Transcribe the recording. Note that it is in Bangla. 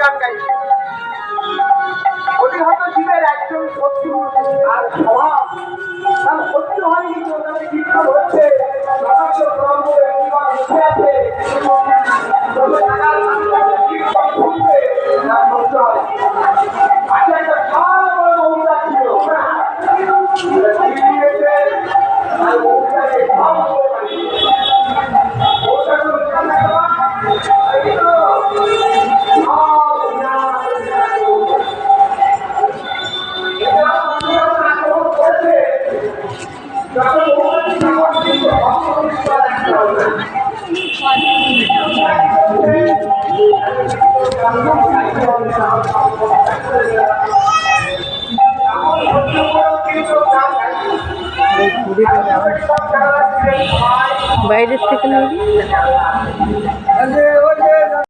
গান গাইছে। উনি হয়তো জীবের একজন শত্রু আর স্বভাব তার শত্রু হয়নি, ওনাকে বিক্ষোভ হচ্ছে, সমস্ত ধর্ম জীবন উঠে আছে, তবে টাকার বিক্ষোভ খুলবে তার করতে হয়। আগে একটা বিশাল বড় মহিলা ছিল, আর মহিলাকে সব বাইরের থেকে